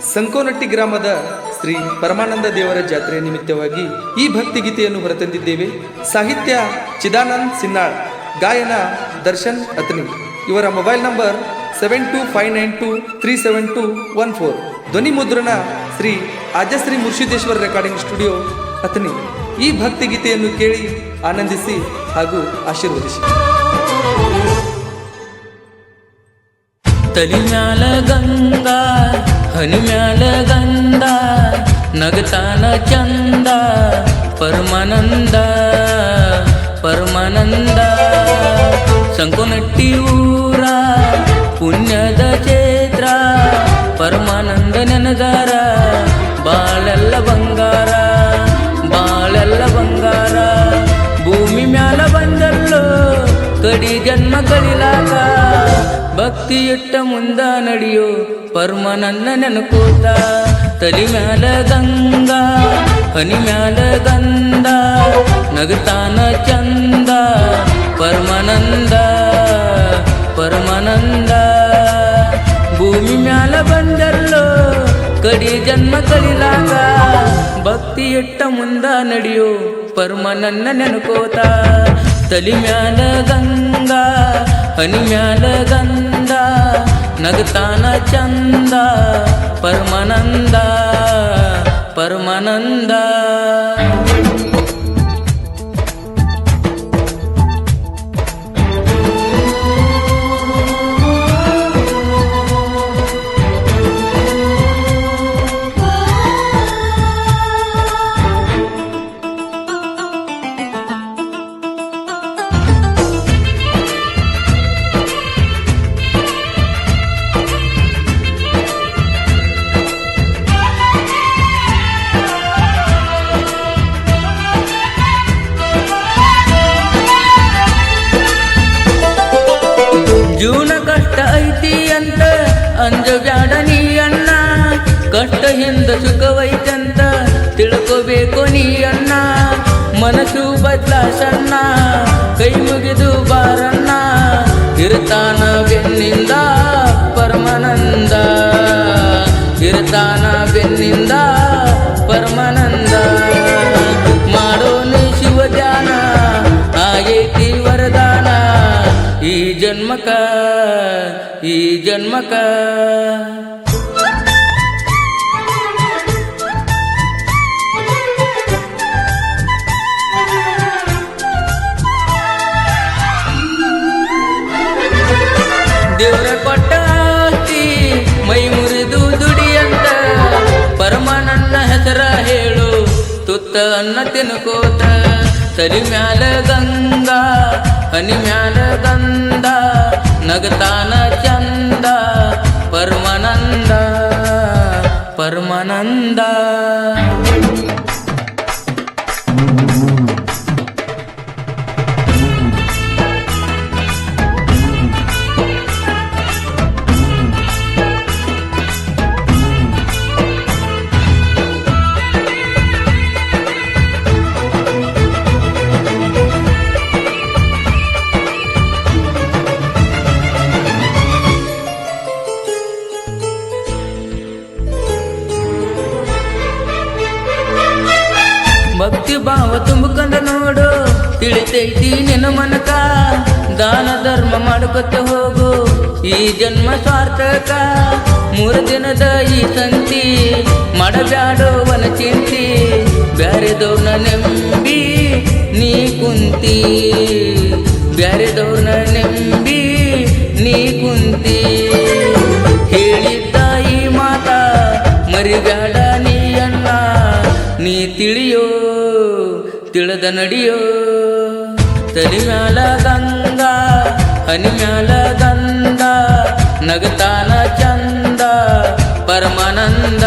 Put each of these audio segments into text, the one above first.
ಸಂಕೋನಟ್ಟಿ ಗ್ರಾಮದ ಶ್ರೀ ಪರಮಾನಂದ ದೇವರ ಜಾತ್ರೆಯ ನಿಮಿತ್ತವಾಗಿ ಈ ಭಕ್ತಿಗೀತೆಯನ್ನು ಹೊರತಂದಿದ್ದೇವೆ. ಸಾಹಿತ್ಯ ಚಿದಾನಂದ್ ಸಿನ್ನಾಳ್, ಗಾಯನ ದರ್ಶನ್ ಅತ್ನಿ. ಇವರ ಮೊಬೈಲ್ ನಂಬರ್ 7259237214. ಧ್ವನಿ ಮುದ್ರಣ ಶ್ರೀ ಆಜಶ್ರೀ ಮುರ್ಷಿದೇಶ್ವರ ರೆಕಾರ್ಡಿಂಗ್ ಸ್ಟುಡಿಯೋ ಅತ್ನಿ. ಈ ಭಕ್ತಿಗೀತೆಯನ್ನು ಕೇಳಿ ಆನಂದಿಸಿ ಹಾಗೂ ಆಶೀರ್ವದಿಸಿ. ತಲಿ ಮ್ಯಾಲ ಗಂಗಾ ಹನಿ ಮ್ಯಾಲ ಗಂಧ ನಗತಾನ ಚಂದ ಪರಮಾನಂದ ಪರಮಾನಂದ. ಸಂಕೋನಟ್ಟಿ ಊರ ಪುಣ್ಯದ ಕ್ಷೇತ್ರ ಪರಮಾನಂದ ನೆನದಾರ ಬಾಳೆಲ್ಲ ಬಂಗಾರ ಬಾಳೆಲ್ಲ ಬಂಗಾರ. ಭೂಮಿ ಮ್ಯಾಲ ಬಂದಲ್ಲೋ ಕಡಿ ಜನ್ಮ ಕಳಿಲಾಕ ಭಕ್ತಿ ಇಟ್ಟ ಮುಂದ ನಡೆಯೋ ಪರಮಾನಂದ ನೆನಕೋತ. ತಲಿ ಮ್ಯಾಲ ಗಂಗಾ ಹನಿ ಮ್ಯಾಲ ಗಂಧ ನಗತಾನ ಚಂದ ಪರಮಾನಂದ ಪರಮಾನಂದ. ಭೂಮಿ ಮ್ಯಾಲ ಬಂದಲ್ಲೋ ಕಡಿ ಜನ್ಮ ಕಳಿಲಾಗ ಭಕ್ತಿ ಇಟ್ಟ ಮುಂದ ನಡೆಯೋ ಪರಮಾನಂದ ನೆನಕೋತ. ತಲಿ ಮ್ಯಾಲ ಗಂಗಾ ಹನಿ ಮ್ಯಾಲ ಗಂಧ ನಗತಾನ ಚಂದ ಪರಮಾನಂದ ಪರಮಾನಂದ. ಜೀವನ ಕಷ್ಟ ಐತಿ ಅಂತ ಅಂಜಬ್ಯಾಡ ನೀ ಅಣ್ಣ. ಕಷ್ಟ ಹಿಂದ ಸುಖವೈತಂತ ತಿಳ್ಕೋಬೇಕು ನೀ ಅಣ್ಣ. ಮನಸ್ಸು ಬದಲಾಸಣ್ಣ ಕೈ ಮುಗಿದು ಬಾರಣ್ಣ. ಇರ್ತಾನ ಬೆನ್ನಿಂದ ಪರಮಾನಂದ ಇರ್ತಾನ ಬೆನ್ನಿಂದ ಪರಮಾನಂದ. ಮಾಡೋನು ಶಿವ ಧ್ಯಾನ ಆಗೈತಿ ವರದಾನ ಈ ಜನ್ಮಕ ಈ ಜನ್ಮಕ. ದೇವರ ಕೊಟ್ಟ ಆಸ್ತಿ ಮೈ ಮುರಿದು ದುಡಿಯಂತ ಪರಮಾನಂದ ಹೆಸರ ಹೇಳು ತುತ್ತ ಅನ್ನ ತಿನ್ಕೋತ. ತಲಿ ಮ್ಯಾಲ ಗಂಗಾ ಹನಿ ಮ್ಯಾಲ ಗಂಧ ನಗತಾನ ಚಂದ ಪರಮಾನಂದ ಪರಮಾನಂದ. ಭಕ್ತಿ ಭಾವ ತುಂಬಕಂದ ನೋಡು ತಿಳಿತೈತಿ ನಿನ್ನ ಮನಕ. ದಾನ ಧರ್ಮ ಮಾಡ್ಕೊತ ಹೋಗು ಈ ಜನ್ಮ ಸಾರ್ಥಕ. 3 ದಿನದ ಈ ಸಂತಿ ಮಾಡಬ್ಯಾಡೋ ವನ ಚಿಂತಿ. ಬ್ಯಾರೆದವ್ರನ್ನ ನೆಂಬಿ ನೀ ಕುಂತಿ ಬ್ಯಾರೆದವ್ರನ್ನ ನೆಂಬಿ ನೀ ಕುಂತಿ. ಹೇಳಿದ್ದ ಈ ಮಾತ ಮರಿಬ್ಯಾಡ ನೀ ಅಣ್ಣ. ನೀ ತಿಳಿಯೋ ತಿಳಿದ ನಡಿಯೋ. ತಲಿ ಮ್ಯಾಲ ಗಂಗಾ ಹನಿ ಮ್ಯಾಲ ಗಂಧ ನಗತಾನ ಚಂದ ಪರಮಾನಂದ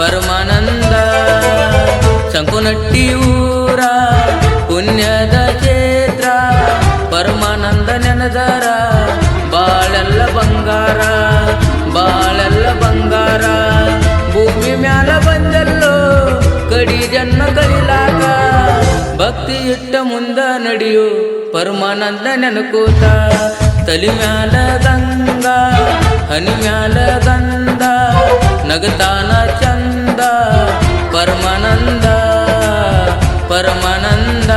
ಪರಮಾನಂದ. ಸಂಕೋನಟ್ಟಿ ಊರ ಪುಣ್ಯದ ಕ್ಷೇತ್ರ ಪರಮಾನಂದ ನೆನದಾರ ಬಾಳೆಲ್ಲ ಬಂಗಾರ ಬಾಳೆಲ್ಲ ಬಂಗಾರ. ಭೂಮಿ ಮ್ಯಾಲ ಬಂದಲ್ಲೋ ಕಡಿ ಜನ್ಮ ಕಳಿಲಾಕ ಭಕ್ತಿ ಇಟ್ಟ ಮುಂದ ನಡೆಯೋ ಪರಮಾನಂದ ನೆನಕೋತ. ತಲಿ ಮ್ಯಾಲ ಗಂಗಾ ಹನಿ ಮ್ಯಾಲ ಗಂಧ ನಗತಾನ ಚಂದ ಪರಮಾನಂದ ಪರಮಾನಂದ